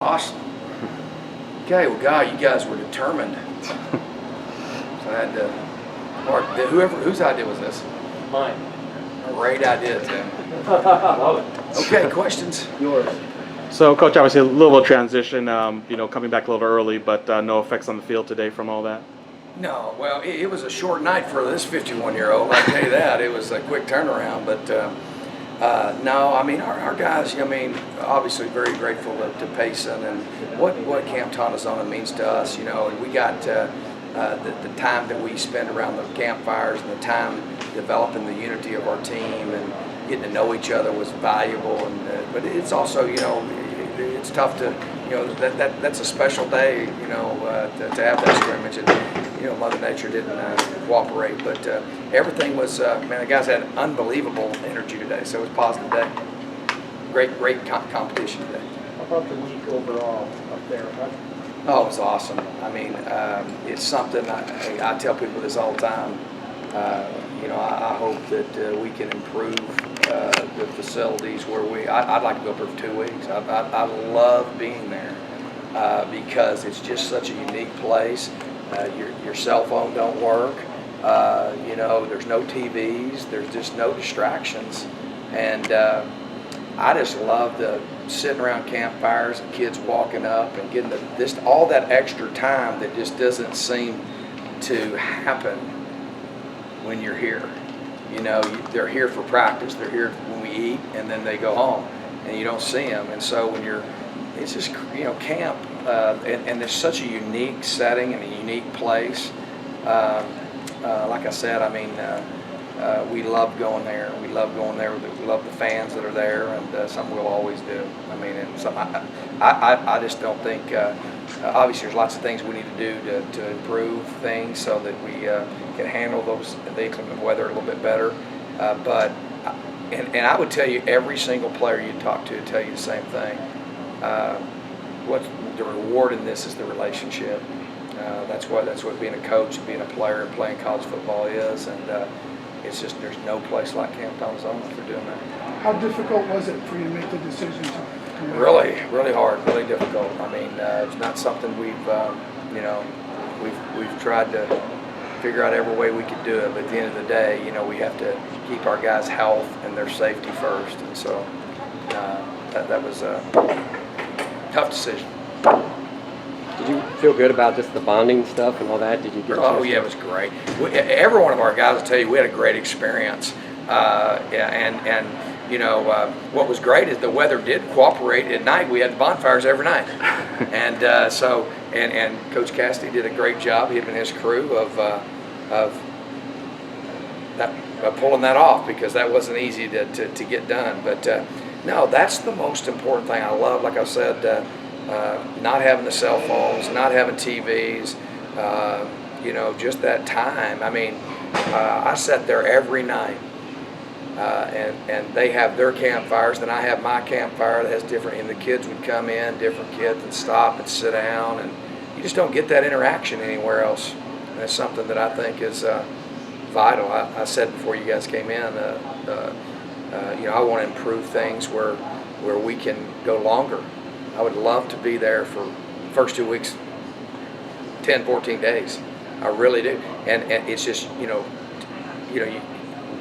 Awesome. Okay, well, God, you guys were determined. So I had to, Mark, whose idea was this? Mine. Great idea, Tim. Love it. Okay, questions? Yours. So, Coach, obviously a little transition, coming back a little early, but no effects on the field today from all that? No, well, it was a short night for this 51-year-old, I'll tell you that. It was a quick turnaround, but no, I mean, our guys, I mean, obviously very grateful to Payson and what Camp Tona means to us, and we got the time that we spend around the campfires and the time developing the unity of our team and getting to know each other was valuable, but it's also, it's tough to, that's a special day, to have that scrimmage, and Mother Nature didn't cooperate, but everything was, man, the guys had unbelievable energy today, so it was a positive day. Great competition today. How about the week overall up there? Oh, it was awesome. I mean, it's something, I tell people this all the time, I hope that we can improve the facilities where I'd like to go up there for 2 weeks. I love being there because it's just such a unique place. Your cell phone don't work. There's no TVs. There's just no distractions. And I just love the sitting around campfires and kids walking up and getting all that extra time that just doesn't seem to happen when you're here. They're here for practice. They're here when we eat, and then they go home, and you don't see them. And so it's just camp, and it's such a unique setting and a unique place. Like I said, I mean, we love going there. We love going there. We love the fans that are there, and something we'll always do. I mean, and something I just don't think. Obviously, there's lots of things we need to do to improve things so that we can handle the inclement weather a little bit better. But I would tell you, every single player you talk to tell you the same thing. What the reward in this is the relationship. That's what being a coach and being a player and playing college football is, and it's just there's no place like Camp Tona for doing that. How difficult was it for you to make the decision to Really, really hard, really difficult. I mean, it's not something we've tried to figure out every way we could do it, but at the end of the day, we have to keep our guys' health and their safety first, and so that was a tough decision. Did you feel good about just the bonding stuff and all that? Did you get? Oh yeah, it was great. Every one of our guys will tell you we had a great experience. What was great is the weather did cooperate. At night we had bonfires every night, and and Coach Cassidy did a great job. Him and his crew of pulling that off, because that wasn't easy to get done. But no, that's the most important thing. I love, like I said, not having the cell phones, not having TVs, just that time. I mean, I sat there every night, and they have their campfires, then I have my campfire that has different, and the kids would come in, different kids, and stop and sit down, and you just don't get that interaction anywhere else. And that's something that I think is vital. I said before you guys came in, I want to improve things where we can go longer. I would love to be there for the first 2 weeks, 10, 14 days. I really do. And it's just,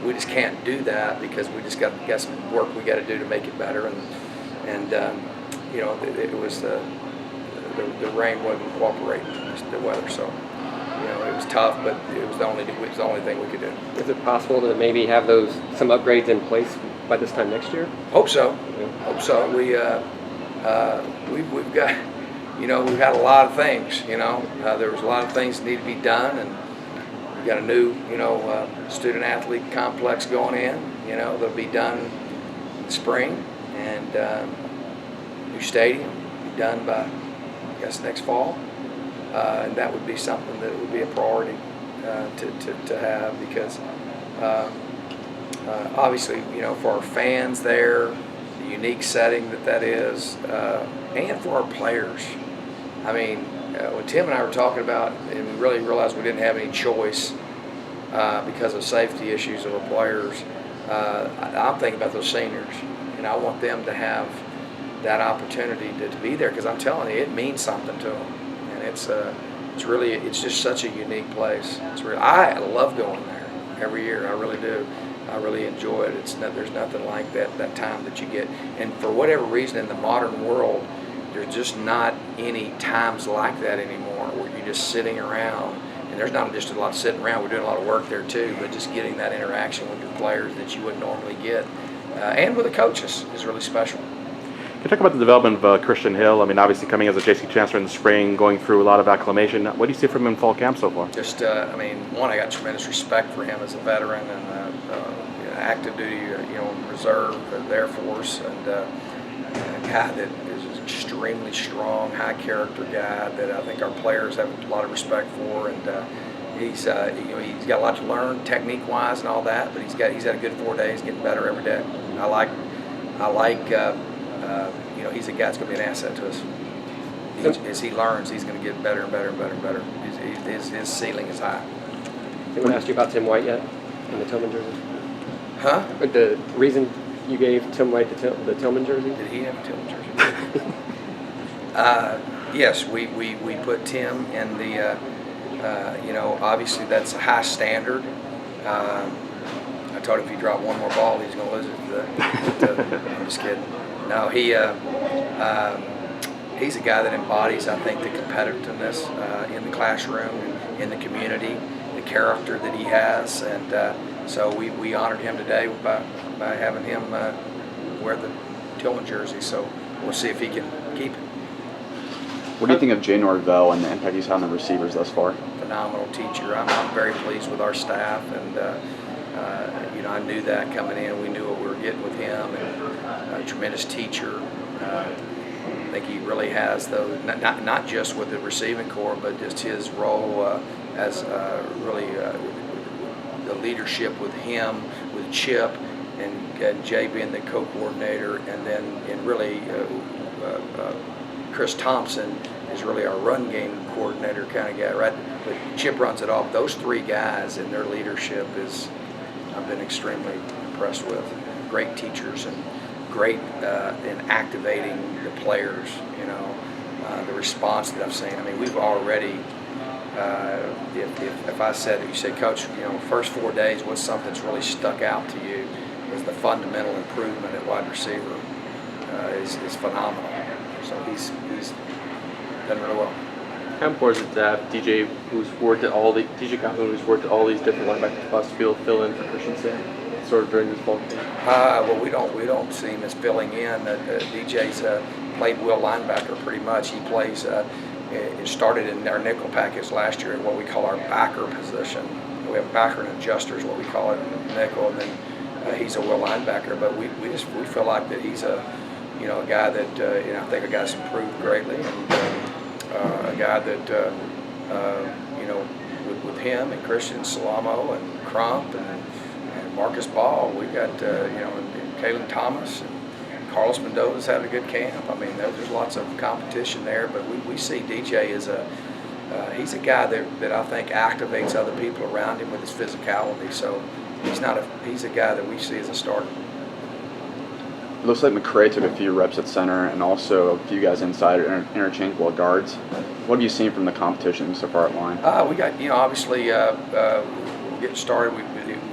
we just can't do that because we just got some work we got to do to make it better. And it was the rain wasn't cooperating, just the weather. So, it was tough, but it was the only thing we could do. Is it possible to maybe have some upgrades in place by this time next year? Hope so. Yeah. Hope so. We've got, we've had a lot of things, there was a lot of things that need to be done, and we've got a new, student athlete complex going in, that'll be done in the spring, and new stadium will be done by, I guess, next fall, and that would be something that would be a priority to have, because obviously, for our fans there, the unique setting that is, and for our players. I mean, when Tim and I were talking about, and we really realized we didn't have any choice because of safety issues of our players, I'm thinking about those seniors, and I want them to have that opportunity to be there, because I'm telling you, it means something to them, and it's just such a unique place. I love going there every year. I really do. I really enjoy it. There's nothing like that time that you get, and for whatever reason in the modern world, there's just not any times like that anymore where you're just sitting around. And there's not just a lot of sitting around. We're doing a lot of work there too, but just getting that interaction with your players that you wouldn't normally get, and with the coaches is really special. Can you talk about the development of Christian Hill? I mean, obviously coming as a JC transfer in the spring, going through a lot of acclimation. What do you see from him in fall camp so far? Just, one, I got tremendous respect for him as a veteran and active duty, reserve, the Air Force, and a guy that is an extremely strong, high character guy that I think our players have a lot of respect for, and he's got a lot to learn technique wise and all that, but he's had a good 4 days, getting better every day. He's a guy that's going to be an asset to us. As he learns, he's going to get better and better and better and better. His ceiling is high. Anyone asked you about Tim White yet in the Tillman jersey? Huh? The reason you gave Tim White the Tillman jersey? Did he have a Tillman jersey? Yes, we put Tim in the, obviously that's a high standard. I told him if he dropped one more ball, he's going to lose it. I'm just kidding. No, he's a guy that embodies, I think, the competitiveness in the classroom, in the community, the character that he has, and so we honored him today by having him wear the Tillman jersey. So we'll see if he can keep it. What do you think of Jay Norvell and the impact he's had on the receivers thus far? Phenomenal teacher. I'm very pleased with our staff, and I knew that coming in. We knew what we were getting with him, and a tremendous teacher. I think he really has those, not just with the receiving corps, but just his role as really the leadership with him, with Chip, and Jay being the co-coordinator, and really Chris Thompson is really our run game coordinator kind of guy, right? But Chip runs it all. Those three guys and their leadership I've been extremely impressed with. Great teachers and great in activating the players. The response that I've seen. I mean, we've already. If I said, you said, Coach, first 4 days, what's something that's really stuck out to you? Is the fundamental improvement at wide receiver is phenomenal. So he's done really well. How important is it to have DJ Calhoun, who's worked at all these different linebacker spots, to be able to fill in for Christensen sort of during this ball game? Well, we don't see him as filling in. DJ's played will linebacker pretty much. He plays. It started in our nickel package last year at what we call our backer position. We have backer and adjuster is what we call it in nickel, and then he's a will linebacker. But we feel like that he's a guy that I think a guy's improved greatly, and a guy that with him and Christian Salamo and Crump and Marcus Ball, we've got and Kalen Thomas and Carlos Mendoza's had a good camp. I mean, there's lots of competition there, but we see DJ as he's a guy that I think activates other people around him with his physicality. So he's a guy that we see as a starter. It looks like McCray took a few reps at center and also a few guys inside interchangeable guards. What have you seen from the competition so far at line? We got, obviously getting started. We've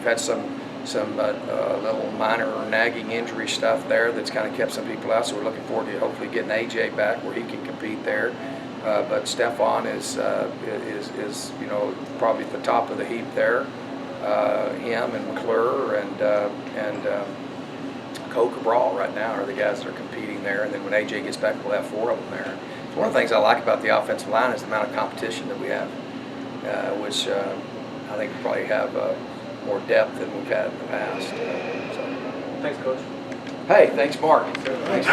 had some little minor nagging injury stuff there that's kind of kept some people out. So we're looking forward to hopefully getting AJ back where he can compete there. But Stephon is probably at the top of the heap there. Him and McClure and Cole Cabral right now are the guys that are competing there, and then when AJ gets back, we'll have 4 of them there. So one of the things I like about the offensive line is the amount of competition that we have, which I think we probably have more depth than we've had in the past. Thanks, Coach. Hey, thanks, Mark. Thanks.